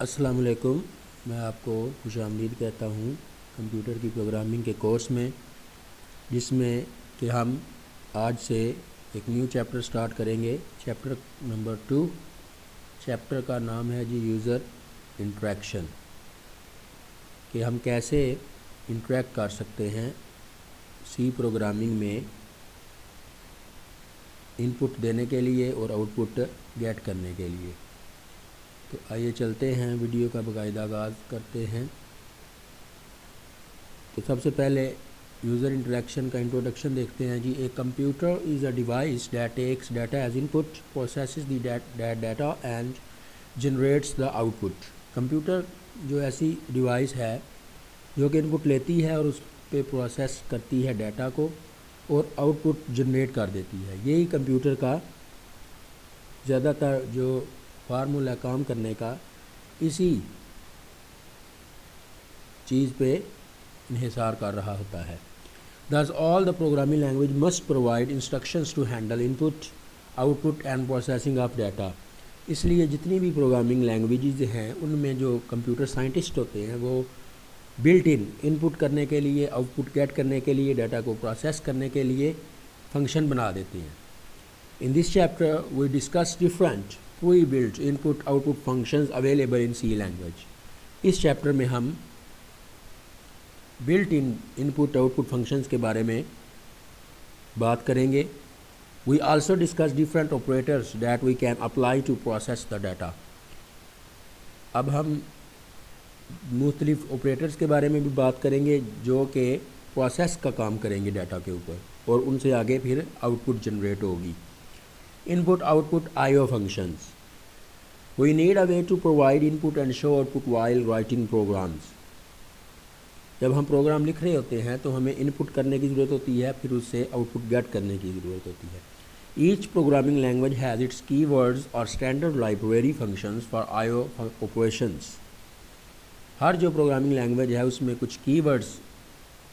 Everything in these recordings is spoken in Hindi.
अस्सलाम वालेकुम। मैं आपको खुशामदीद कहता हूँ कंप्यूटर की प्रोग्रामिंग के कोर्स में, जिसमें कि हम आज से एक न्यू चैप्टर स्टार्ट करेंगे। Chapter number 2। चैप्टर का नाम है जी यूज़र इंटरेक्शन, कि हम कैसे इंटरेक्ट कर सकते हैं सी प्रोग्रामिंग में इनपुट देने के लिए और आउटपुट गेट करने के लिए। तो आइए चलते हैं, वीडियो का बाकायदा आगाज़ करते हैं। तो सबसे पहले यूज़र इंटरेक्शन का इंट्रोडक्शन देखते हैं जी। A computer is a device that takes data as input, processes the data and generates the output. Computer जो ऐसी डिवाइस है जो कि इनपुट लेती है और उस पर प्रोसेस करती है डाटा को और आउटपुट जनरेट कर देती है। यही कंप्यूटर का ज़्यादातर जो फार्मूला काम करने का इसी चीज़ पे इन्हिसार कर रहा होता है। Thus all the programming language must provide instructions to handle input, output and processing of data। इसलिए जितनी भी प्रोग्रामिंग लैंग्वेजेस हैं उनमें जो कंप्यूटर साइंटिस्ट होते हैं वो बिल्ट इन इनपुट करने के लिए, आउटपुट गेट करने के लिए, डाटा को प्रोसेस करने के लिए फंक्शन बना देते हैं। In this chapter we discuss different pre-built input-output functions available in C language। इस चैप्टर में हम built in input output functions के बारे में बात करेंगे। We also discuss different operators that we can apply to process the data। अब हम मुख्तलिफ ऑपरेटर्स के बारे में भी बात करेंगे जो कि प्रोसेस का काम करेंगे डाटा के ऊपर, और उनसे आगे फिर आउटपुट जनरेट होगी। Input output I/O functions। We need a way to provide input and show output while writing programs। जब हम प्रोग्राम लिख रहे होते हैं तो हमें इनपुट करने की ज़रूरत होती है, फिर उससे आउटपुट गेट करने की ज़रूरत होती है। Each programming language has its keywords or standard library functions for I/O operations। हर जो प्रोग्रामिंग लैंग्वेज है उसमें कुछ कीवर्ड्स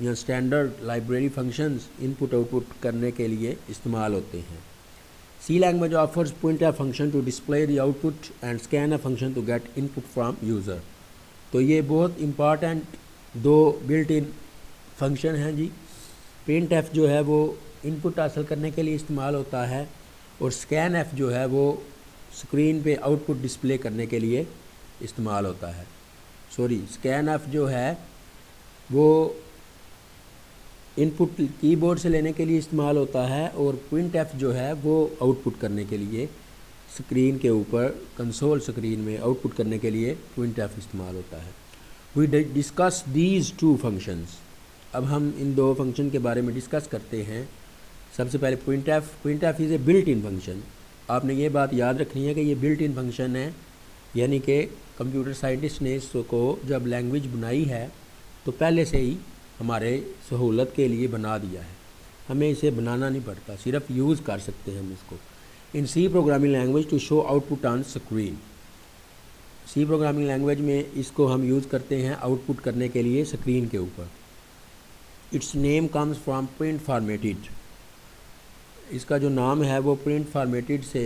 या standard library functions input output करने के लिए इस्तेमाल होते हैं। C language offers printf function to display the output and scanf function to get input from user। तो ये बहुत इम्पॉर्टेंट दो बिल्ट इन फंक्शन हैं जी। printf जो है वो इनपुट हासिल करने के लिए इस्तेमाल होता है, और scanf जो है वो स्क्रीन पे आउटपुट डिस्प्ले करने के लिए इस्तेमाल होता है। scanf जो है वो इनपुट कीबोर्ड से लेने के लिए इस्तेमाल होता है, और printf जो है वो आउटपुट करने के लिए स्क्रीन के ऊपर कंसोल स्क्रीन में आउटपुट करने के लिए printf इस्तेमाल होता है। We discuss these two functions। अब हम इन दो फंक्शन के बारे में डिस्कस करते हैं। सबसे पहले printf is a built in function. आपने ये बात याद रखनी है कि ये बिल्ट इन फंक्शन है, यानी कि कंप्यूटर साइंटिस्ट ने इसको जब लैंग्वेज बनाई है तो पहले से ही हमारे सहूलत के लिए बना दिया है, हमें इसे बनाना नहीं पड़ता, सिर्फ यूज़ कर सकते हैं हम इसको। In C programming language to show output on screen. C programming language में इसको हम यूज़ करते हैं आउटपुट करने के लिए स्क्रीन के ऊपर। It's name comes from print formatted. इसका जो नाम है वो प्रिंट फॉर्मेटेड से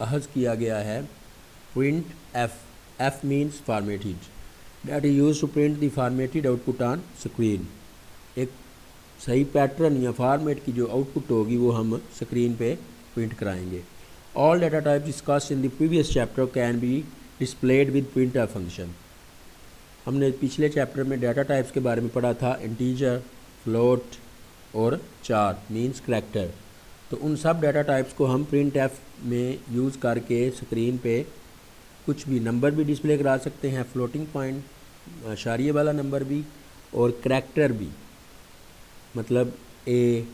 अखज़ किया गया है। Print F means formatted that is used to print the formatted output on screen। एक सही पैटर्न या फॉर्मेट की जो आउटपुट होगी वो हम स्क्रीन पे प्रिंट कराएंगे। All data types discussed in the previous chapter can be displayed with printf function। हमने पिछले चैप्टर में डाटा टाइप्स के बारे में पढ़ा था, इंटीजर, फ्लोट और चार मीन्स करैक्टर। तो उन सब डाटा टाइप्स को हम printf में यूज़ करके स्क्रीन पे कुछ भी नंबर भी डिस्प्ले करा सकते हैं, फ्लोटिंग पॉइंट, इशारिये वाला नंबर भी, और करैक्टर भी, मतलब A,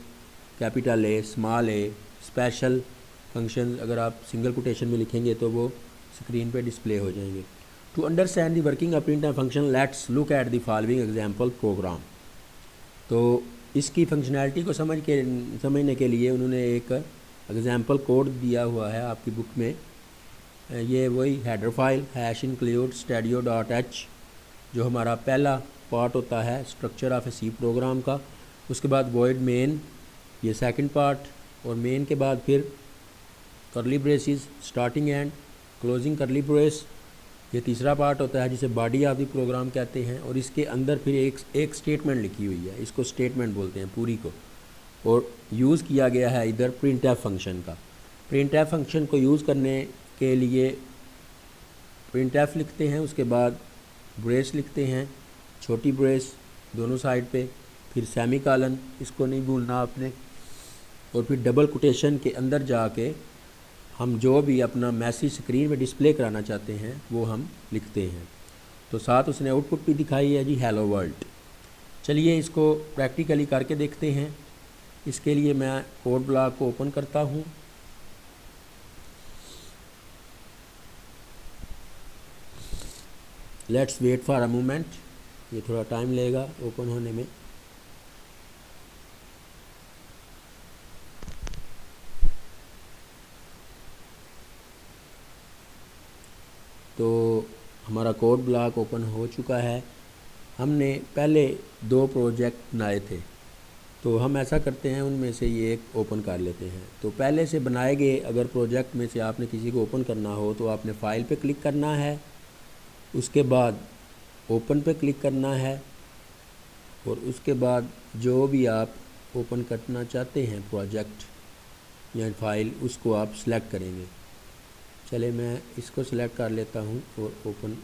capital A, small A, special function अगर आप सिंगल कोटेशन में लिखेंगे तो वो स्क्रीन पे डिस्प्ले हो जाएंगे। To understand the working of printf function let's look at the following example program. तो इसकी फंक्शनैलिटी को समझने के लिए उन्होंने एक एग्जांपल कोड दिया हुआ है आपकी बुक में। ये वही हेडर फाइल #include stadio.h जो हमारा पहला पार्ट होता है structure of a C program का। उसके बाद void main, ये सेकंड पार्ट, और मेन के बाद फिर curly braces, starting end, closing curly brace, ये तीसरा पार्ट होता है जिसे बॉडी ऑफ द प्रोग्राम कहते हैं, और इसके अंदर फिर एक स्टेटमेंट लिखी हुई है, इसको स्टेटमेंट बोलते हैं पूरी को, और यूज़ किया गया है इधर printf फंक्शन का। printf फंक्शन को यूज़ करने के लिए printf लिखते हैं, उसके बाद ब्रेस लिखते हैं, छोटी ब्रेस दोनों साइड पे, फिर सेमी कॉलन, इसको नहीं भूलना आपने, और फिर डबल कोटेशन के अंदर जाके हम जो भी अपना मैसेज स्क्रीन में डिस्प्ले कराना चाहते हैं वो हम लिखते हैं। तो साथ उसने आउटपुट भी दिखाई है जी, हेलो वर्ल्ड। चलिए इसको प्रैक्टिकली करके देखते हैं। इसके लिए मैं कोड ब्लॉक को ओपन करता हूँ। Let's wait for a moment, ये थोड़ा टाइम लेगा ओपन होने में। तो हमारा कोड ब्लॉक ओपन हो चुका है। हमने पहले 2 प्रोजेक्ट बनाए थे, तो हम ऐसा करते हैं उनमें से ये एक ओपन कर लेते हैं। तो पहले से बनाए गए अगर प्रोजेक्ट में से आपने किसी को ओपन करना हो तो आपने फ़ाइल पे क्लिक करना है, उसके बाद ओपन पे क्लिक करना है, और उसके बाद जो भी आप ओपन करना चाहते हैं प्रोजेक्ट या फाइल, उसको आप सिलेक्ट करेंगे। चले मैं इसको सिलेक्ट कर लेता हूँ और ओपन।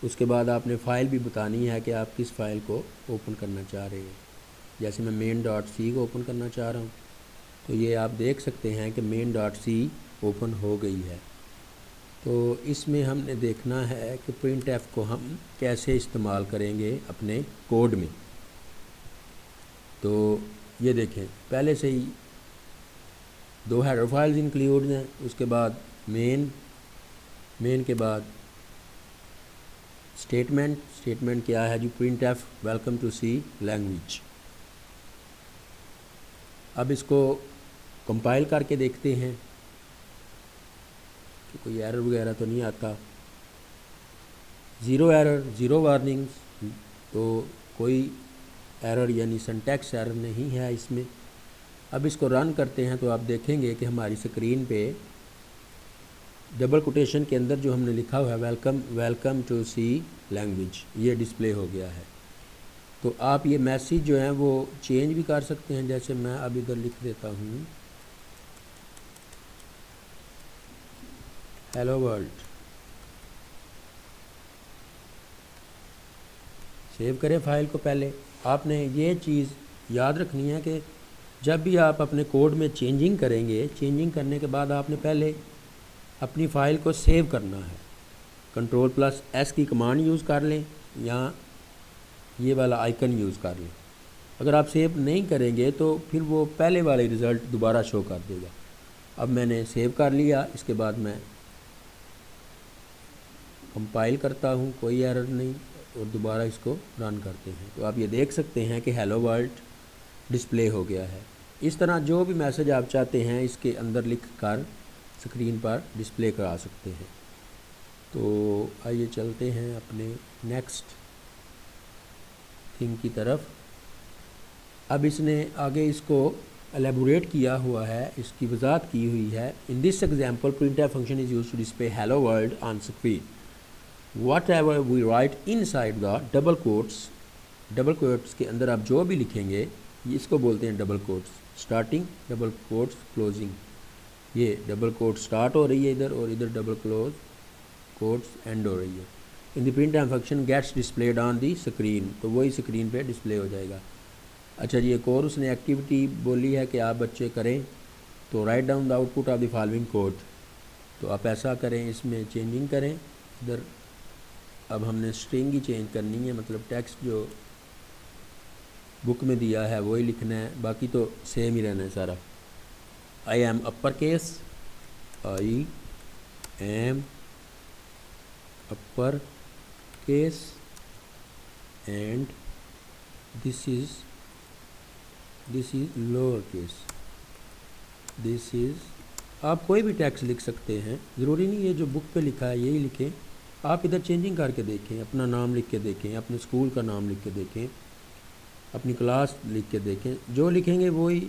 उसके बाद आपने फ़ाइल भी बतानी है कि आप किस फ़ाइल को ओपन करना चाह रहे हैं। जैसे मैं main.c को ओपन करना चाह रहा हूँ, तो ये आप देख सकते हैं कि main.c ओपन हो गई है। तो इसमें हमने देखना है कि printf को हम कैसे इस्तेमाल करेंगे अपने कोड में। तो ये देखें, पहले से ही 2 हेडर फाइल्स इंक्लूड हैं, उसके बाद मेन के बाद स्टेटमेंट क्या है जी, printf welcome to C language. अब इसको कंपाइल करके देखते हैं कि कोई एरर वगैरह तो नहीं आता। 0 एरर, 0 वार्निंग्स, तो कोई एरर यानी सिंटैक्स एरर नहीं है इसमें। अब इसको रन करते हैं तो आप देखेंगे कि हमारी स्क्रीन पे डबल कोटेशन के अंदर जो हमने लिखा हुआ है वेलकम टू सी लैंग्वेज, ये डिस्प्ले हो गया है। तो आप ये मैसेज जो है वो चेंज भी कर सकते हैं। जैसे मैं अब इधर लिख देता हूँ हेलो वर्ल्ड, सेव करें फाइल को। पहले आपने ये चीज़ याद रखनी है कि जब भी आप अपने कोड में चेंजिंग करेंगे, चेंजिंग करने के बाद आपने पहले अपनी फ़ाइल को सेव करना है। Ctrl+S की कमांड यूज़ कर लें या ये वाला आइकन यूज़ कर लें। अगर आप सेव नहीं करेंगे तो फिर वो पहले वाले रिज़ल्ट दोबारा शो कर देगा। अब मैंने सेव कर लिया, इसके बाद मैं कंपाइल करता हूँ, कोई एरर नहीं, और दोबारा इसको रन करते हैं। तो आप ये देख सकते हैं कि हेलो वर्ल्ड डिस्प्ले हो गया है। इस तरह जो भी मैसेज आप चाहते हैं इसके अंदर लिख कर स्क्रीन पर डिस्प्ले करा सकते हैं। तो आइए चलते हैं अपने नेक्स्ट थिंग की तरफ। अब इसने आगे इसको एलेबोरेट किया हुआ है, इसकी वजाहत की हुई है। In this example printf function is used to display hello world on screen whatever we write inside the double quotes के अंदर आप जो भी लिखेंगे इसको बोलते हैं double quotes starting, double quotes closing. ये डबल कोट स्टार्ट हो रही है इधर, और इधर डबल कोट्स एंड हो रही है। In the printf function gets displayed on the screen, तो वही स्क्रीन पे डिस्प्ले हो जाएगा। अच्छा जी, एक और उसने एक्टिविटी बोली है कि आप बच्चे करें, तो write down the output of the following code. तो आप ऐसा करें, इसमें चेंजिंग करें इधर। अब हमने स्ट्रिंग ही चेंज करनी है, मतलब टेक्स्ट जो बुक में दिया है वही लिखना है, बाकी तो सेम ही रहना है सारा। I am upper case, I am upper case and this is lower case, this is. आप कोई भी टेक्स्ट लिख सकते हैं, ज़रूरी नहीं ये जो बुक पे लिखा है यही लिखें। आप इधर चेंजिंग करके देखें, अपना नाम लिख के देखें, अपने स्कूल का नाम लिख के देखें, अपनी क्लास लिख के देखें, जो लिखेंगे वही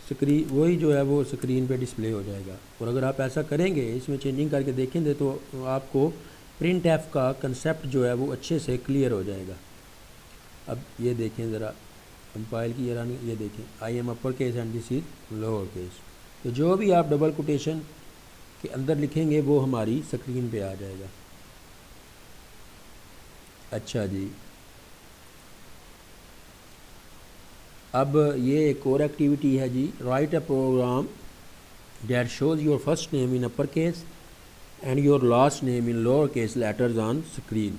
स्क्रीन वही जो है वो स्क्रीन पे डिस्प्ले हो जाएगा। और अगर आप ऐसा करेंगे, इसमें चेंजिंग करके देखेंगे, तो आपको प्रिंट एफ का कंसेप्ट जो है वो अच्छे से क्लियर हो जाएगा। अब ये देखें ज़रा, कंपाइल की रन, ये देखें I am upper case and this is lower case. तो जो भी आप डबल कोटेशन के अंदर लिखेंगे वो हमारी स्क्रीन पे आ जाएगा। अच्छा जी, अब ये एक और एक्टिविटी है जी, write a program that shows your first name in upper case and your last name in lower case letters on screen.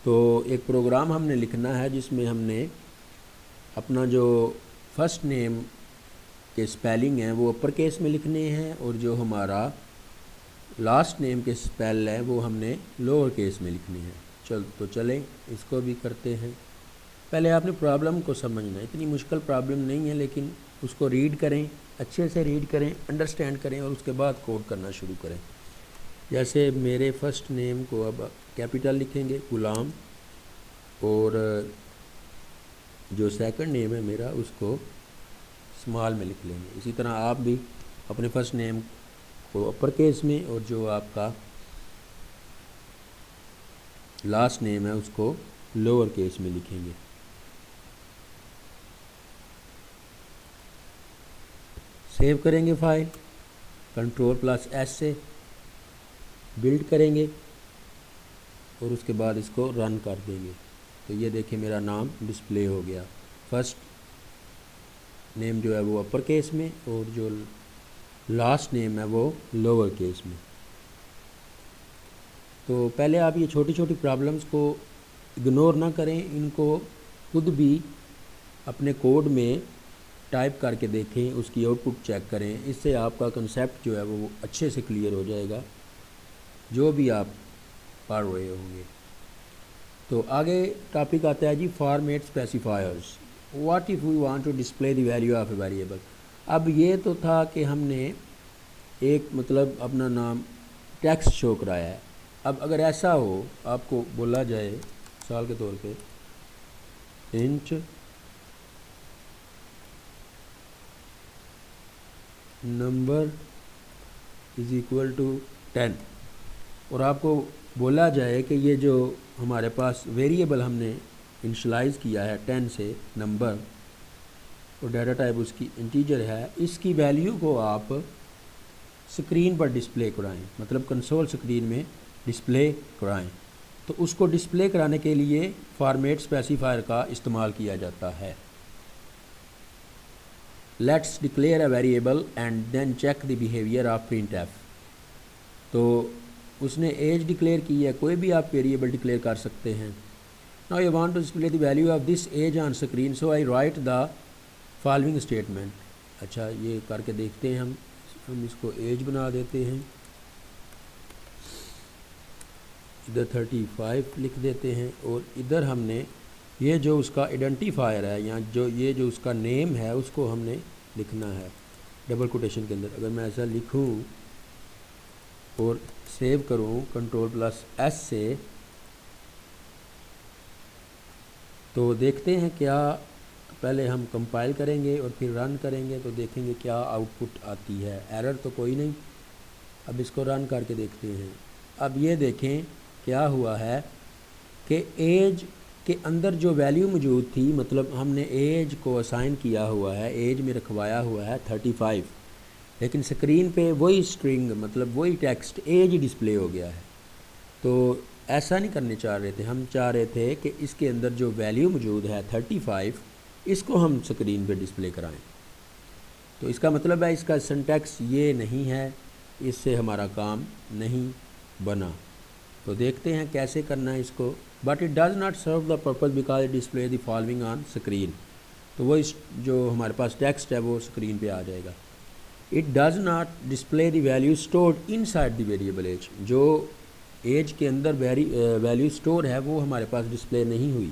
तो एक प्रोग्राम हमने लिखना है जिसमें हमने अपना जो फर्स्ट नेम के स्पेलिंग हैं वो अपर केस में लिखने हैं, और जो हमारा लास्ट नेम के स्पेल हैं वो हमने लोअर केस में लिखने हैं। चलें इसको भी करते हैं। पहले आपने प्रॉब्लम को समझना है, इतनी मुश्किल प्रॉब्लम नहीं है, लेकिन उसको रीड करें, अच्छे से रीड करें, अंडरस्टैंड करें, और उसके बाद कोड करना शुरू करें। जैसे मेरे फर्स्ट नेम को अब कैपिटल लिखेंगे गुलाम, और जो सेकंड नेम है मेरा उसको स्मॉल में लिख लेंगे। इसी तरह आप भी अपने फर्स्ट नेम को अपर केस में, और जो आपका लास्ट नेम है उसको लोअर केस में लिखेंगे। सेव करेंगे फाइल, Ctrl+S से बिल्ड करेंगे, और उसके बाद इसको रन कर देंगे। तो ये देखिए मेरा नाम डिस्प्ले हो गया। फर्स्ट नेम जो है वो अपर केस में, और जो लास्ट नेम है वो लोअर केस में। तो पहले आप ये छोटी छोटी प्रॉब्लम्स को इग्नोर ना करें, इनको खुद भी अपने कोड में टाइप करके देखें, उसकी आउटपुट चेक करें। इससे आपका कंसेप्ट जो है वो अच्छे से क्लियर हो जाएगा जो भी आप पढ़ रहे होंगे। तो आगे टॉपिक आता है जी format specifiers. What if we want to display the value of a variable. अब ये तो था कि हमने एक मतलब अपना नाम टेक्स्ट शो कराया है। अब अगर ऐसा हो, आपको बोला जाए मिसाल के तौर पे int number is equal to 10, और आपको बोला जाए कि ये जो हमारे पास वेरिएबल हमने इनिशलाइज़ किया है 10 से नंबर, और डाटा टाइप उसकी इंटीजर है, इसकी वैल्यू को आप स्क्रीन पर डिस्प्ले कराएं, मतलब कंसोल स्क्रीन में डिस्प्ले कराएं। तो उसको डिस्प्ले कराने के लिए फॉर्मेट स्पेसिफायर का इस्तेमाल किया जाता है। Let's declare a variable and then check the behaviour of print f. तो उसने एज डिक्लेयर की है, कोई भी आप वेरिएबल डिक्लेयर कर सकते हैं। Now I want to display the value of this age on screen, so I write the following statement. अच्छा, ये करके देखते हैं हम इसको एज बना देते हैं, इधर 35 लिख देते हैं, और इधर हमने ये जो उसका आइडेंटिफायर है या ये जो उसका नेम है उसको हमने लिखना है डबल कोटेशन के अंदर। अगर मैं ऐसा लिखूं और सेव करूं Ctrl+S से, तो देखते हैं क्या, पहले हम कंपाइल करेंगे और फिर रन करेंगे तो देखेंगे क्या आउटपुट आती है। एरर तो कोई नहीं। अब इसको रन करके देखते हैं। अब ये देखें क्या हुआ है कि एज के अंदर जो वैल्यू मौजूद थी, मतलब हमने एज को असाइन किया हुआ है, एज में रखवाया हुआ है 35, लेकिन स्क्रीन पे वही स्ट्रिंग मतलब वही टेक्स्ट एज डिस्प्ले हो गया है। तो ऐसा नहीं करने चाह रहे थे, हम चाह रहे थे कि इसके अंदर जो वैल्यू मौजूद है 35, इसको हम स्क्रीन पे डिस्प्ले कराएं। तो इसका मतलब है इसका सिंटैक्स ये नहीं है, इससे हमारा काम नहीं बना। तो देखते हैं कैसे करना है इसको। But it does not serve the purpose because it display the following on screen. तो वो जो हमारे पास टेक्स्ट है वो स्क्रीन पे आ जाएगा। It does not display the value stored inside the variable age. जो एज के अंदर वैल्यू स्टोर है वो हमारे पास डिस्प्ले नहीं हुई।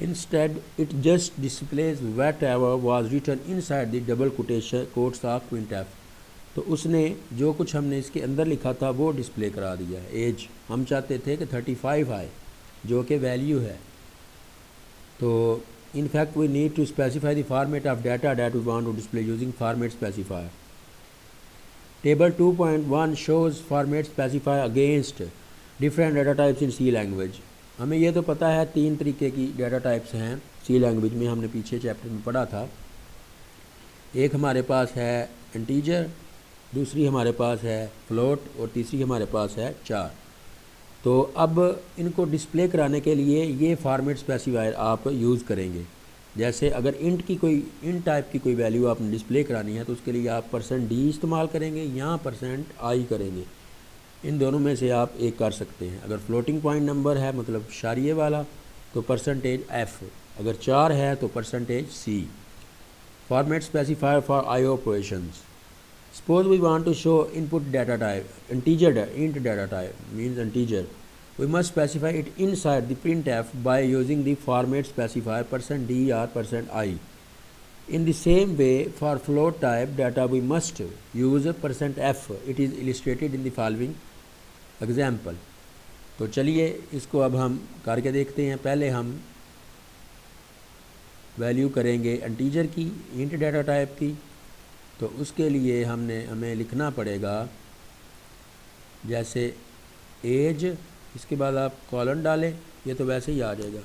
Instead it just displays whatever was written inside the double quotes of printf. तो उसने जो कुछ हमने इसके अंदर लिखा था वो डिस्प्ले करा दिया है। एज हम चाहते थे कि 35 आए जो कि वैल्यू है। तो In fact, we need to specify the format of data that we want to display using format specifier. Table 2.1 shows format specifier against different data types in C language. हमें ये तो पता है 3 तरीके की डाटा टाइप्स हैं C लैंग्वेज में, हमने पीछे चैप्टर में पढ़ा था। एक हमारे पास है इंटीजर, दूसरी हमारे पास है फ्लोट और तीसरी हमारे पास है चार। तो अब इनको डिस्प्ले कराने के लिए ये फॉर्मेट स्पेसिफायर आप यूज़ करेंगे। जैसे अगर इंट टाइप की कोई वैल्यू आपने डिस्प्ले करानी है तो उसके लिए आप %d इस्तेमाल करेंगे या %i करेंगे। इन दोनों में से आप एक कर सकते हैं। अगर फ्लोटिंग पॉइंट नंबर है मतलब इशारिये वाला तो %f, अगर 4 है तो %c। Format specifier for IO operations. Suppose we want to show input data type, int data type means integer. We must specify it inside the printf by using the format specifier %d or %i. In the same way, for float type data we must use %f. It is illustrated in the following example. तो चलिए इसको अब हम करके देखते हैं। पहले हम वैल्यू करेंगे इंटीजर की, इंट डाटा टाइप की। तो उसके लिए हमें लिखना पड़ेगा जैसे एज, इसके बाद आप कॉलन डालें, ये तो वैसे ही आ जाएगा।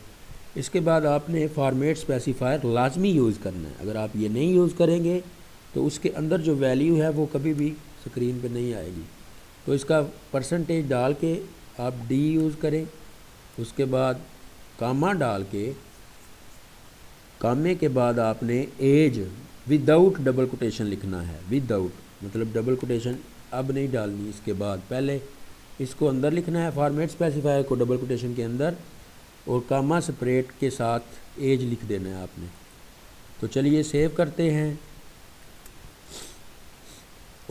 इसके बाद आपने फॉर्मेट स्पेसिफायर लाजमी यूज़ करना है। अगर आप ये नहीं यूज़ करेंगे तो उसके अंदर जो वैल्यू है वो कभी भी स्क्रीन पे नहीं आएगी। तो इसका % डाल के आप डी यूज़ करें, उसके बाद कामा डाल के, कामे के बाद आपने एज विदाउट डबल कोटेशन लिखना है। विदाउट मतलब डबल कोटेशन अब नहीं डालनी, इसके बाद पहले इसको अंदर लिखना है, फॉर्मेट स्पेसिफायर को डबल कोटेशन के अंदर, और कामा सेपरेट के साथ एज लिख देना है आपने। तो चलिए सेव करते हैं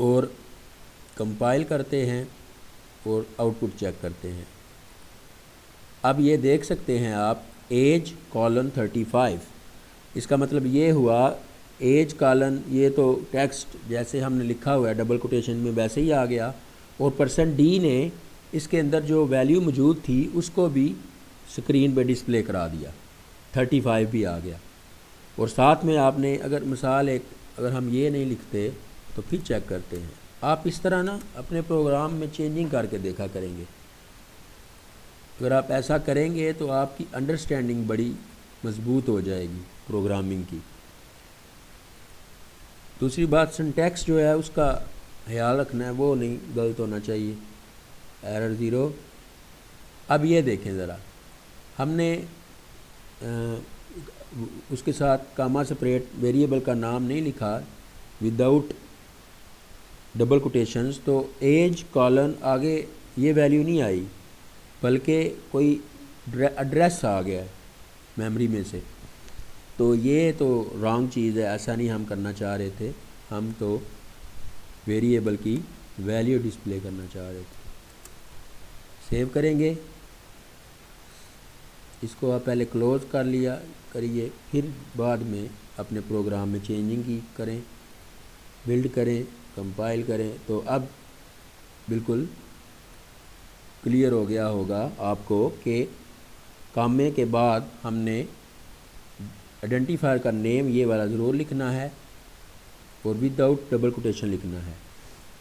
और कंपाइल करते हैं और आउटपुट चेक करते हैं। अब ये देख सकते हैं आप एज :35। इसका मतलब ये हुआ एज कॉलन, ये तो टेक्स्ट जैसे हमने लिखा हुआ है डबल कोटेशन में वैसे ही आ गया, और %d ने इसके अंदर जो वैल्यू मौजूद थी उसको भी स्क्रीन पे डिस्प्ले करा दिया, 35 भी आ गया। और साथ में आपने अगर मिसाल अगर हम ये नहीं लिखते तो फिर चेक करते हैं। आप इस तरह ना अपने प्रोग्राम में चेंजिंग करके देखा करेंगे। अगर आप ऐसा करेंगे तो आपकी अंडरस्टैंडिंग बड़ी मजबूत हो जाएगी प्रोग्रामिंग की। दूसरी बात, सिंटैक्स जो है उसका ख्याल रखना है, वो नहीं गलत होना चाहिए। एरर 0। अब ये देखें ज़रा, हमने उसके साथ कामा सेपरेट वेरिएबल का नाम नहीं लिखा विदाउट डबल कोटेशंस, तो एज कॉलन आगे ये वैल्यू नहीं आई, बल्कि कोई एड्रेस आ गया मेमोरी में से। तो ये तो रॉन्ग चीज़ है, ऐसा नहीं हम करना चाह रहे थे। हम तो वेरिएबल की वैल्यू डिस्प्ले करना चाह रहे थे। सेव करेंगे, इसको आप पहले क्लोज़ कर लिया करिए, फिर बाद में अपने प्रोग्राम में चेंजिंग की करें, बिल्ड करें, कंपाइल करें। तो अब बिल्कुल क्लियर हो गया होगा आपको कि कामे के बाद हमने आइडेंटिफायर का नेम ये वाला ज़रूर लिखना है और विदाउट डबल कोटेशन लिखना है।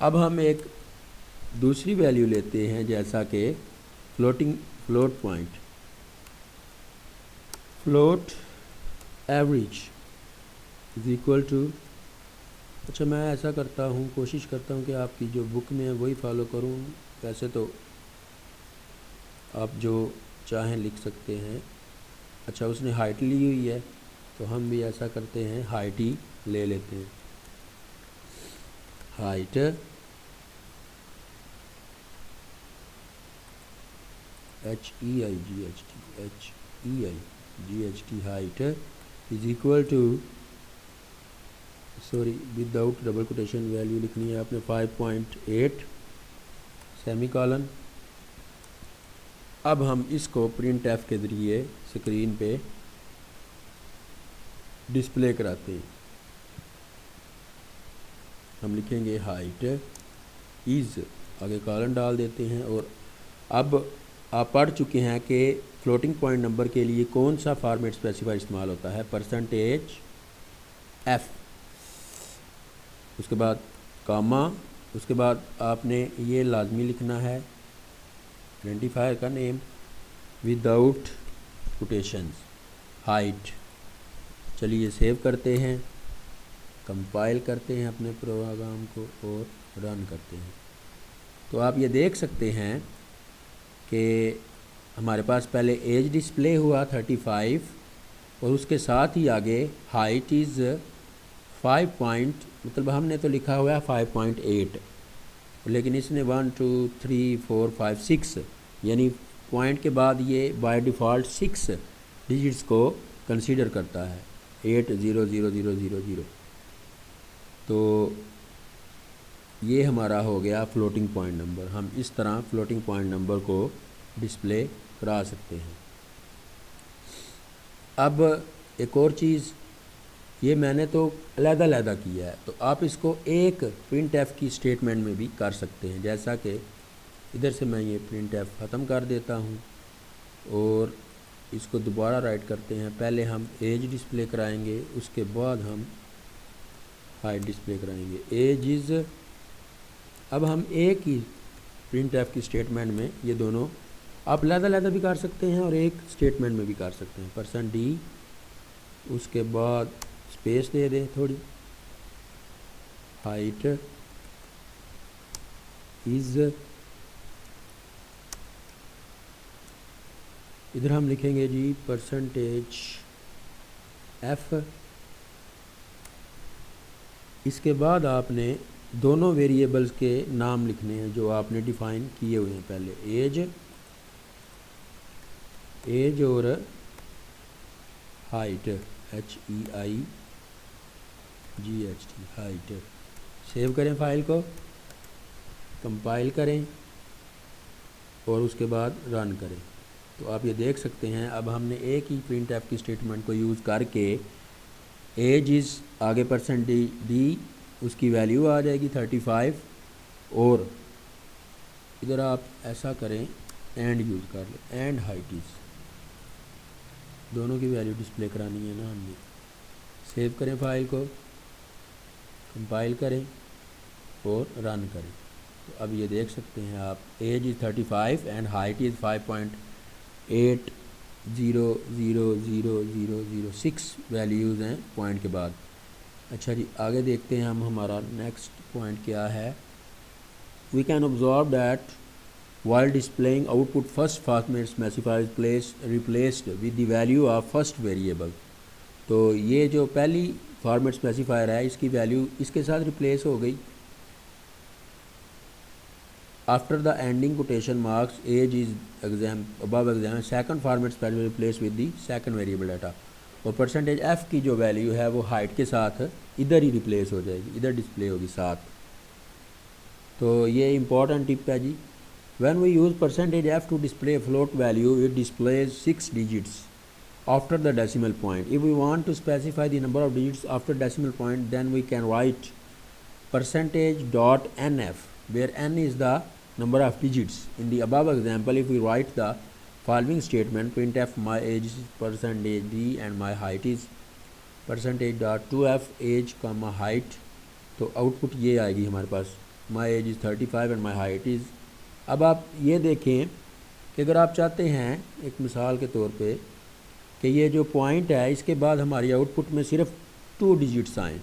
अब हम एक दूसरी वैल्यू लेते हैं, जैसा कि float point, float average is equal to, अच्छा मैं ऐसा करता हूँ, कोशिश करता हूँ कि आपकी जो बुक में है वही फॉलो करूँ। वैसे तो आप जो चाहें लिख सकते हैं। अच्छा उसने हाइट ली हुई है तो हम भी ऐसा करते हैं, हाइट ही ले लेते हैं। Height HEIGHT height is equal to, sorry without double quotation value लिखनी है आपने 5.8 सेमीकोलन। अब हम इसको प्रिंटफ के ज़रिए स्क्रीन पे डिस्प्ले कराते हैं। हम लिखेंगे हाइट इज़, आगे कॉलन डाल देते हैं, और अब आप पढ़ चुके हैं कि फ्लोटिंग पॉइंट नंबर के लिए कौन सा फॉर्मेट स्पेसिफायर इस्तेमाल होता है, %f, उसके बाद कामा, उसके बाद आपने ये लाजमी लिखना है आइडेंटिफायर का नेम विदाउट कोटेशंस, हाइट। चलिए सेव करते हैं, कंपाइल करते हैं अपने प्रोग्राम को और रन करते हैं। तो आप ये देख सकते हैं कि हमारे पास पहले एज डिस्प्ले हुआ 35 और उसके साथ ही आगे हाइट इज़ 5 पॉइंट, मतलब हमने तो लिखा हुआ है 5.8, लेकिन इसने 1 2 3 4 5 6 यानी पॉइंट के बाद ये बाय डिफ़ॉल्ट 6 डिजिट्स को कंसीडर करता है, 800000। तो ये हमारा हो गया फ्लोटिंग पॉइंट नंबर। हम इस तरह फ्लोटिंग पॉइंट नंबर को डिस्प्ले करा सकते हैं। अब एक और चीज़, ये मैंने तो अलग-अलग किया है, तो आप इसको एक printf की स्टेटमेंट में भी कर सकते हैं। जैसा कि इधर से मैं ये printf ख़त्म कर देता हूँ और इसको दोबारा राइट करते हैं। पहले हम एज डिस्प्ले कराएंगे, उसके बाद हम हाइट डिस्प्ले कराएंगे। एज इज़, अब हम एक ही printf की स्टेटमेंट में ये दोनों आप अलग-अलग भी कर सकते हैं और एक स्टेटमेंट में भी कर सकते हैं। %d, उसके बाद स्पेस दे दें थोड़ी, हाइट इज़, इधर हम लिखेंगे जी %f। इसके बाद आपने दोनों वेरिएबल्स के नाम लिखने हैं जो आपने डिफ़ाइन किए हुए हैं पहले, एज और हाइट, HEIGHT, हाइट। सेव करें फाइल को, कंपाइल करें और उसके बाद रन करें। तो आप ये देख सकते हैं अब हमने एक ही printf की स्टेटमेंट को यूज़ करके एज इज़ आगे %d, उसकी वैल्यू आ जाएगी 35 और इधर आप ऐसा करें एंड यूज़ कर लें, एंड हाइट इज़, दोनों की वैल्यू डिस्प्ले करानी है ना हमने। सेव करें फाइल को, कंपाइल करें और रन करें। तो अब ये देख सकते हैं आप, age is 35 and height is 5.80000006 values हैं पॉइंट के बाद। अच्छा जी, आगे देखते हैं हम, हमारा नेक्स्ट पॉइंट क्या है। We can observe that while displaying output first format specifier is replaced with the value of first variable। तो ये जो पहली फॉर्मेट स्पेसिफायर है इसकी वैल्यू इसके साथ रिप्लेस हो गई। After the ending quotation marks age is exam above exam, second format specifier replace with the second variable data. और %f की जो वैल्यू है वो हाइट के साथ इधर ही रिप्लेस हो जाएगी, इधर डिस्प्ले होगी साथ। तो ये इम्पॉर्टेंट टिप है जी। When we use %f to display a float value, it displays 6 digits after the decimal point. If we want to specify the number of digits after decimal point, then we can write %.nf, where n is the number of digits. In the above example, if we write the following statement, printf my age is %d and my height is %.2f age comma height, तो आउटपुट ये आएगी हमारे पास, my age is 35 and my height is। अब आप ये देखें कि अगर आप चाहते हैं एक मिसाल के तौर पे कि ये जो पॉइंट है इसके बाद हमारी आउटपुट में सिर्फ 2 डिजिट्स आएँ,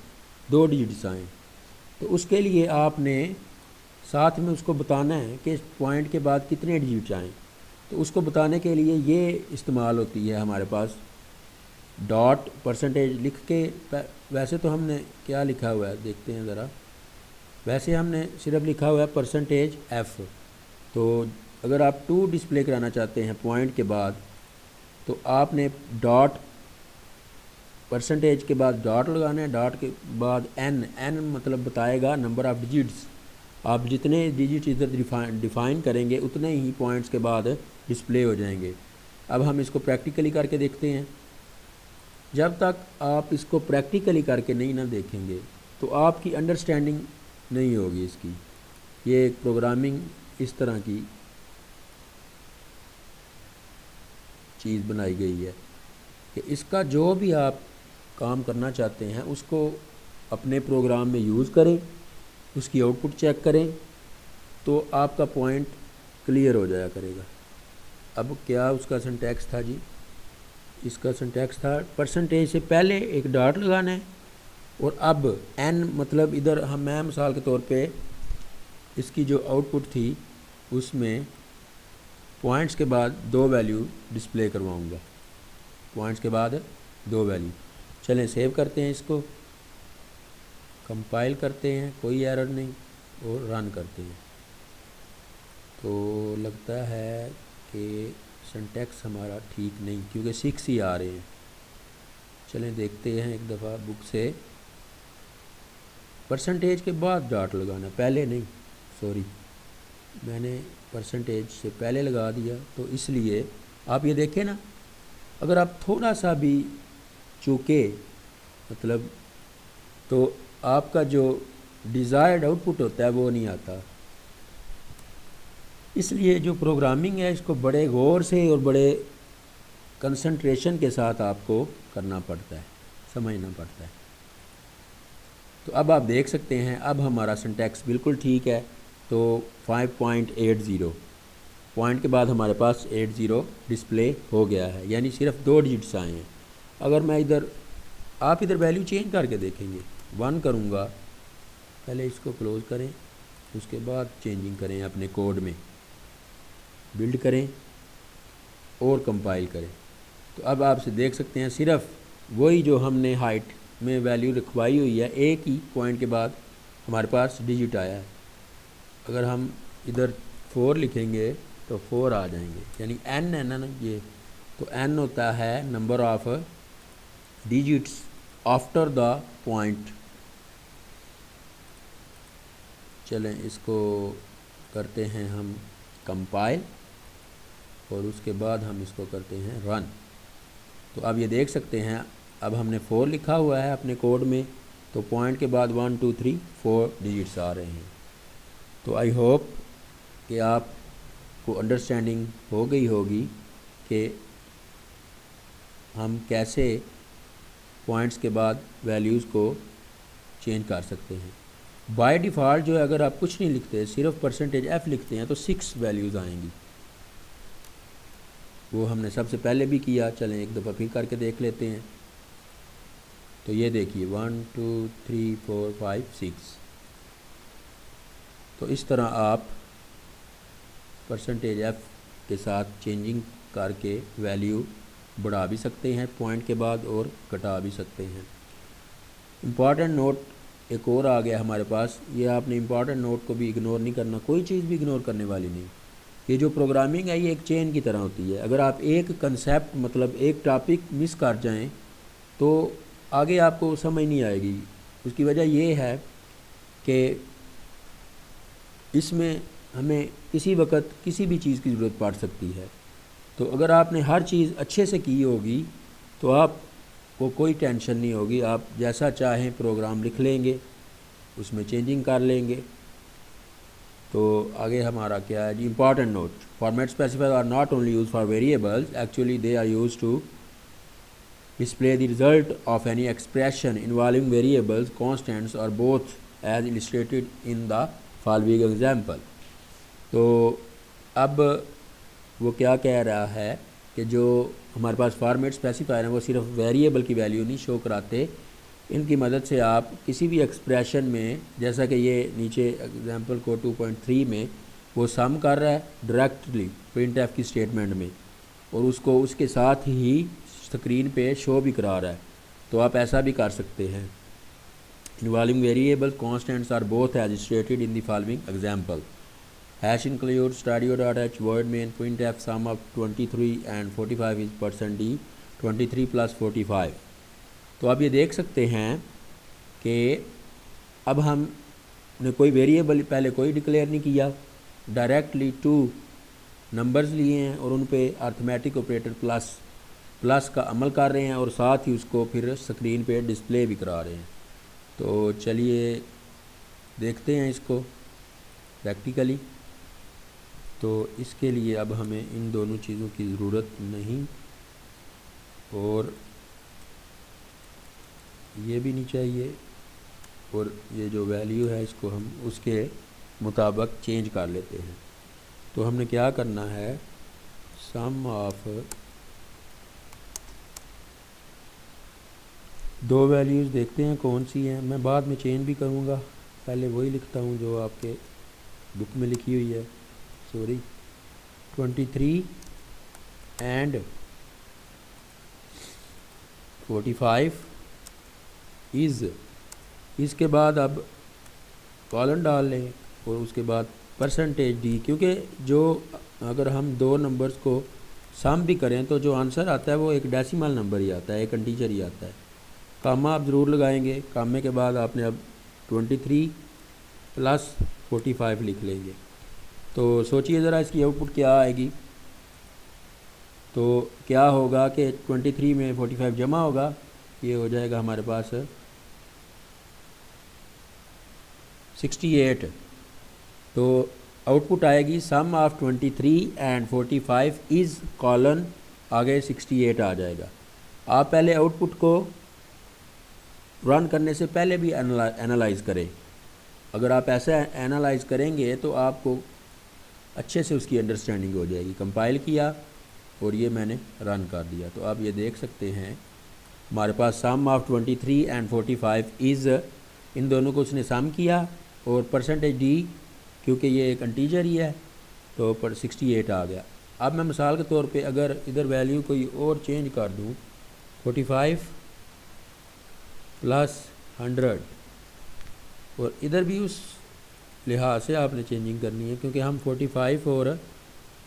2 डिजिट्स आएँ, तो उसके लिए आपने साथ में उसको बताना है कि इस पॉइंट के बाद कितने डिजिट्स आएँ। तो उसको बताने के लिए ये इस्तेमाल होती है हमारे पास डॉट % लिख के। वैसे तो हमने क्या लिखा हुआ है देखते हैं ज़रा, वैसे हमने सिर्फ लिखा हुआ है %f। तो अगर आप 2 डिस्प्ले कराना चाहते हैं पॉइंट के बाद तो आपने डॉट % के बाद डॉट लगाना है, डॉट के बाद n मतलब बताएगा नंबर ऑफ़ डिजिट्स। आप जितने डिजिट इधर डिफ़ाइन करेंगे उतने ही पॉइंट्स के बाद डिस्प्ले हो जाएंगे। अब हम इसको प्रैक्टिकली करके देखते हैं। जब तक आप इसको प्रैक्टिकली करके नहीं ना देखेंगे तो आपकी अंडरस्टैंडिंग नहीं होगी इसकी। ये प्रोग्रामिंग इस तरह की चीज़ बनाई गई है कि इसका जो भी आप काम करना चाहते हैं उसको अपने प्रोग्राम में यूज़ करें, उसकी आउटपुट चेक करें तो आपका पॉइंट क्लियर हो जाया करेगा। अब क्या उसका सिंटैक्स था जी? इसका सिंटैक्स था परसेंटेज से पहले एक डॉट लगाना है और अब n मतलब इधर मैं मिसाल के तौर पे इसकी जो आउटपुट थी उसमें पॉइंट्स के बाद 2 वैल्यू डिस्प्ले करवाऊंगा, पॉइंट्स के बाद 2 वैल्यू। चलें सेव करते हैं, इसको कंपाइल करते हैं, कोई एरर नहीं, और रन करते हैं। तो लगता है कि सिंटैक्स हमारा ठीक नहीं, क्योंकि 6 ही आ रहे हैं। चलें देखते हैं एक दफ़ा बुक से। परसेंटेज के बाद डॉट लगाना, पहले नहीं, सॉरी मैंने परसेंटेज से पहले लगा दिया। तो इसलिए आप ये देखें ना, अगर आप थोड़ा सा भी चूके मतलब तो आपका जो डिज़ायर्ड आउटपुट होता है वो नहीं आता। इसलिए जो प्रोग्रामिंग है इसको बड़े गौर से और बड़े कंसंट्रेशन के साथ आपको करना पड़ता है, समझना पड़ता है। तो अब आप देख सकते हैं अब हमारा सिंटैक्स बिल्कुल ठीक है। तो 5.80 पॉइंट के बाद हमारे पास 80 डिस्प्ले हो गया है, यानी सिर्फ 2 डिजिट्स आए हैं। अगर मैं इधर आप इधर वैल्यू चेंज करके देखेंगे, 1 करूँगा, पहले इसको क्लोज़ करें, उसके बाद चेंजिंग करें, अपने कोड में बिल्ड करें और कंपाइल करें। तो अब आप से देख सकते हैं सिर्फ वही जो हमने हाइट में वैल्यू लिखवाई हुई है, एक ही पॉइंट के बाद हमारे पास डिजिट आया है। अगर हम इधर 4 लिखेंगे तो 4 आ जाएंगे, यानी n है ना ये, तो n होता है number of digits after the point. चलें इसको करते हैं हम कंपाइल और उसके बाद हम इसको करते हैं रन। तो अब ये देख सकते हैं अब हमने 4 लिखा हुआ है अपने कोड में, तो पॉइंट के बाद 1 2 3 4 डिजिट्स आ रहे हैं। तो आई होप कि आपको अंडरस्टैंडिंग हो गई होगी कि हम कैसे पॉइंट्स के बाद वैल्यूज़ को चेंज कर सकते हैं। बाय डिफ़ॉल्ट जो है अगर आप कुछ नहीं लिखते, सिर्फ %f लिखते हैं तो 6 वैल्यूज़ आएंगी। वो हमने सबसे पहले भी किया, चलें एक दफ़ा फिर करके देख लेते हैं। तो ये देखिए 1 2 3 4 5 6। तो इस तरह आप %f के साथ चेंजिंग करके वैल्यू बढ़ा भी सकते हैं पॉइंट के बाद और घटा भी सकते हैं। इम्पॉर्टेंट नोट एक और आ गया हमारे पास, ये आपने इम्पॉर्टेंट नोट को भी इग्नोर नहीं करना, कोई चीज़ भी इग्नोर करने वाली नहीं। ये जो प्रोग्रामिंग है ये एक चेन की तरह होती है। अगर आप एक कंसेप्ट मतलब एक टॉपिक मिस कर जाएं तो आगे आपको समझ नहीं आएगी। उसकी वजह ये है कि इसमें हमें किसी वक्त किसी भी चीज़ की ज़रूरत पड़ सकती है। तो अगर आपने हर चीज़ अच्छे से की होगी तो आपको कोई टेंशन नहीं होगी, आप जैसा चाहें प्रोग्राम लिख लेंगे, उसमें चेंजिंग कर लेंगे। तो आगे हमारा क्या है जी, important note, format specifier are not only use for variables, actually they are use to display the result of any expression involving variables, constants or both as illustrated in the following example। तो अब वो क्या कह रहा है कि जो हमारे पास फॉर्मेट स्पेसिफायर हैं वो सिर्फ वेरिएबल की वैल्यू नहीं शो कराते, इनकी मदद से आप किसी भी एक्सप्रेशन में, जैसा कि ये नीचे एग्जांपल को 2.3 में वो सम कर रहा है डायरेक्टली printf की स्टेटमेंट में और उसको उसके साथ ही स्क्रीन पे शो भी करा रहा है, तो आप ऐसा भी कर सकते हैं। Involving variable constants are both as stated in the following example. Hash include stadio.h void main printf sum of 23 and 45 is %d 23 plus 45। तो आप ये देख सकते हैं कि अब हमने कोई वेरिएबल पहले कोई डिक्लेयर नहीं किया, डायरेक्टली 2 नंबर्स लिए हैं और उन पे अर्थमेटिक ऑपरेटर प्लस का अमल कर रहे हैं और साथ ही उसको फिर स्क्रीन पे डिस्प्ले भी करा रहे हैं। तो चलिए देखते हैं इसको प्रैक्टिकली। तो इसके लिए अब हमें इन दोनों चीज़ों की ज़रूरत नहीं और ये भी नहीं चाहिए, और ये जो वैल्यू है इसको हम उसके मुताबिक चेंज कर लेते हैं। तो हमने क्या करना है, सम ऑफ दो वैल्यूज़ देखते हैं कौन सी हैं। मैं बाद में चेंज भी करूँगा, पहले वही लिखता हूँ जो आपके बुक में लिखी हुई है। सॉरी, 23 एंड 45 इज़, इसके बाद अब कॉलन डाल लें और उसके बाद परसेंटेज डी, क्योंकि जो अगर हम दो नंबर्स को सम भी करें तो जो आंसर आता है वो एक डेसिमल नंबर ही आता है, एक इंटीजर ही आता है। कामा आप ज़रूर लगाएंगे, कामे के बाद आपने अब 23 प्लस 45 लिख लेंगे। तो सोचिए ज़रा इसकी आउटपुट क्या आएगी। तो क्या होगा कि 23 में 45 जमा होगा, ये हो जाएगा हमारे पास 68। तो आउटपुट आएगी सम ऑफ 23 एंड 45 इज़ कॉलन, आगे 68 आ जाएगा। आप पहले आउटपुट को रन करने से पहले भी एनालाइज करें। अगर आप ऐसा एनालाइज करेंगे तो आपको अच्छे से उसकी अंडरस्टैंडिंग हो जाएगी। कंपाइल किया और ये मैंने रन कर दिया, तो आप ये देख सकते हैं हमारे पास सम ऑफ 23 एंड 45 इज़, इन दोनों को उसने सम किया और परसेंटेज डी, क्योंकि ये एक इंटीजर ही है तो पर 68 आ गया। अब मैं मिसाल के तौर पे अगर इधर वैल्यू कोई और चेंज कर दूँ, 45 प्लस 100, और इधर भी उस लिहाज से आपने चेंजिंग करनी है, क्योंकि हम 45 और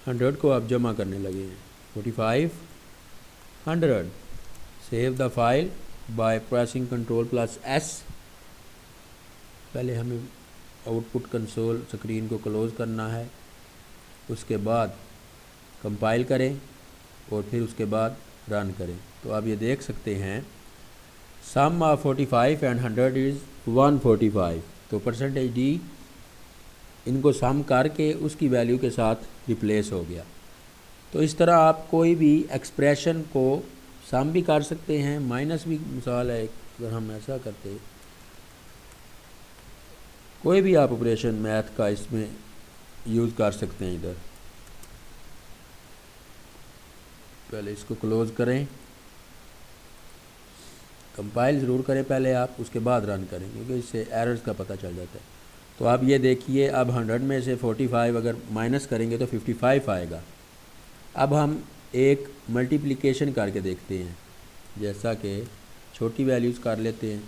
100 को अब जमा करने लगे हैं। 45 100, save the file by pressing control plus S. पहले हमें आउटपुट कंसोल स्क्रीन को क्लोज़ करना है, उसके बाद कंपाइल करें और फिर उसके बाद रन करें। तो आप ये देख सकते हैं सम ऑफ 45 एंड 100 इज़ 145। तो परसेंटेज डी इनको सम करके उसकी वैल्यू के साथ रिप्लेस हो गया। तो इस तरह आप कोई भी एक्सप्रेशन को सम भी कर सकते हैं, माइनस भी मिसाल है अगर हम ऐसा करते, कोई भी आप ऑपरेशन मैथ का इसमें यूज़ कर सकते हैं। इधर पहले इसको क्लोज़ करें, कंपाइल ज़रूर करें पहले आप, उसके बाद रन करें, क्योंकि इससे एरर्स का पता चल जाता है। तो आप ये देखिए, अब 100 में से 45 अगर माइनस करेंगे तो 55 आएगा। अब हम एक मल्टीप्लिकेशन करके देखते हैं, जैसा कि छोटी वैल्यूज़ कर लेते हैं।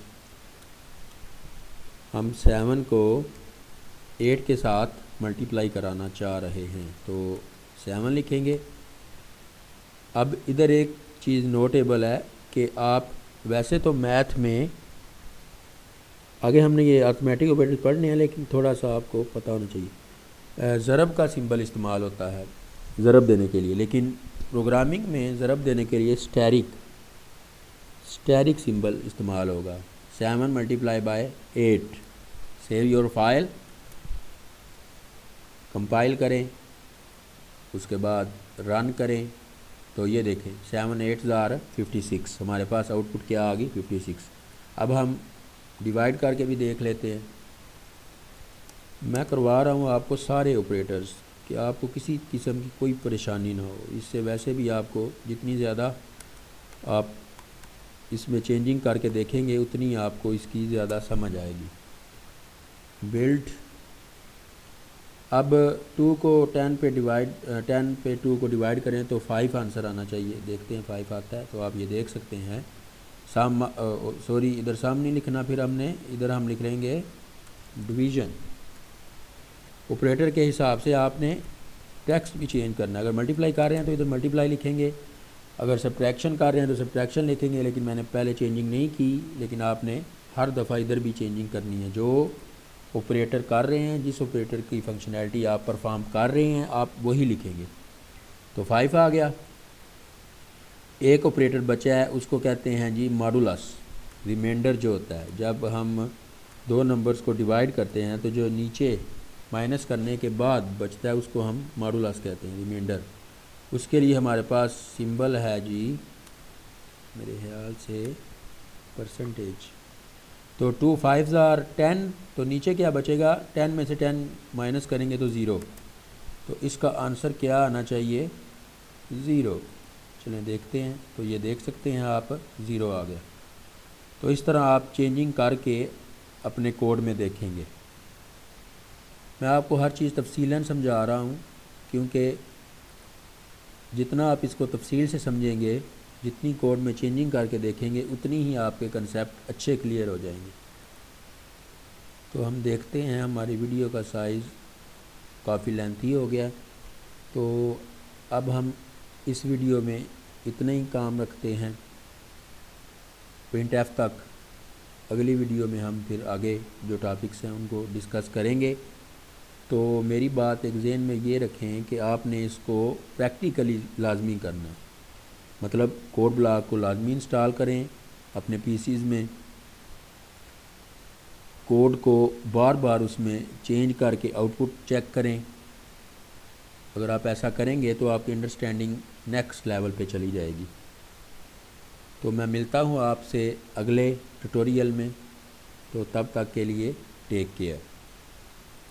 हम 7 को 8 के साथ मल्टीप्लाई कराना चाह रहे हैं, तो 7 लिखेंगे। अब इधर एक चीज़ नोटेबल है कि आप वैसे तो मैथ में आगे हमने ये अर्थमेटिक ऑपरेटर पढ़ने हैं, लेकिन थोड़ा सा आपको पता होना चाहिए। ज़रब का सिंबल इस्तेमाल होता है ज़रब देने के लिए, लेकिन प्रोग्रामिंग में ज़रब देने के लिए स्टैरिक सिंबल इस्तेमाल होगा। 7 multiply by 8। Save your file, compile करें, उसके बाद रन करें। तो ये देखें 7 8 ज़ार 56, हमारे पास आउटपुट क्या आ गई 56। अब हम डिवाइड करके भी देख लेते हैं। मैं करवा रहा हूँ आपको सारे ऑपरेटर्स, कि आपको किसी किस्म की कोई परेशानी ना हो। इससे वैसे भी आपको जितनी ज़्यादा आप इसमें चेंजिंग करके देखेंगे उतनी आपको इसकी ज़्यादा समझ आएगी। बिल्ड, अब 2 को 10 पे 2 को डिवाइड करें तो 5 आंसर आना चाहिए। देखते हैं 5 आता है, तो आप ये देख सकते हैं। इधर साम नहीं लिखना, फिर इधर हम लिख लेंगे डिवीज़न। ऑपरेटर के हिसाब से आपने टेक्स्ट भी चेंज करना है। अगर मल्टीप्लाई कर रहे हैं तो इधर मल्टीप्लाई लिखेंगे, अगर सब्ट्रैक्शन कर रहे हैं तो सब्ट्रैक्शन लिखेंगे। लेकिन मैंने पहले चेंजिंग नहीं की, लेकिन आपने हर दफ़ा इधर भी चेंजिंग करनी है। जो ऑपरेटर कर रहे हैं, जिस ऑपरेटर की फंक्शनैलिटी आप परफॉर्म कर रहे हैं, आप वही लिखेंगे। तो 5 आ गया। एक ऑपरेटर बचा है, उसको कहते हैं जी मॉडुलस। रिमाइंडर जो होता है, जब हम दो नंबर्स को डिवाइड करते हैं तो जो नीचे माइनस करने के बाद बचता है उसको हम मॉडुलस कहते हैं, रिमाइंडर। उसके लिए हमारे पास सिंबल है जी मेरे ख्याल से परसेंटेज। तो 2 5s are 10, तो नीचे क्या बचेगा, 10 में से 10 माइनस करेंगे तो 0, तो इसका आंसर क्या आना चाहिए, 0। चलें देखते हैं, तो ये देख सकते हैं आप 0 आ गया। तो इस तरह आप चेंजिंग करके अपने कोड में देखेंगे। मैं आपको हर चीज़ तफसीलन समझा रहा हूँ, क्योंकि जितना आप इसको तफसील से समझेंगे, जितनी कोड में चेंजिंग करके देखेंगे, उतनी ही आपके कंसेप्ट अच्छे क्लियर हो जाएंगे। तो हम देखते हैं, हमारी वीडियो का साइज़ काफ़ी लेंथी हो गया, तो अब हम इस वीडियो में इतना ही काम रखते हैं printf तक। अगली वीडियो में हम फिर आगे जो टॉपिक्स हैं उनको डिस्कस करेंगे। तो मेरी बात एक ज़हन में ये रखें कि आपने इसको प्रैक्टिकली लाजमी करना है, मतलब कोड ब्लॉक को लाजमी इंस्टॉल करें अपने पीसीज़ में, कोड को बार बार उसमें चेंज करके आउटपुट चेक करें। अगर आप ऐसा करेंगे तो आपकी अंडरस्टैंडिंग नेक्स्ट लेवल पे चली जाएगी। तो मैं मिलता हूँ आपसे अगले ट्यूटोरियल में, तो तब तक के लिए टेक केयर।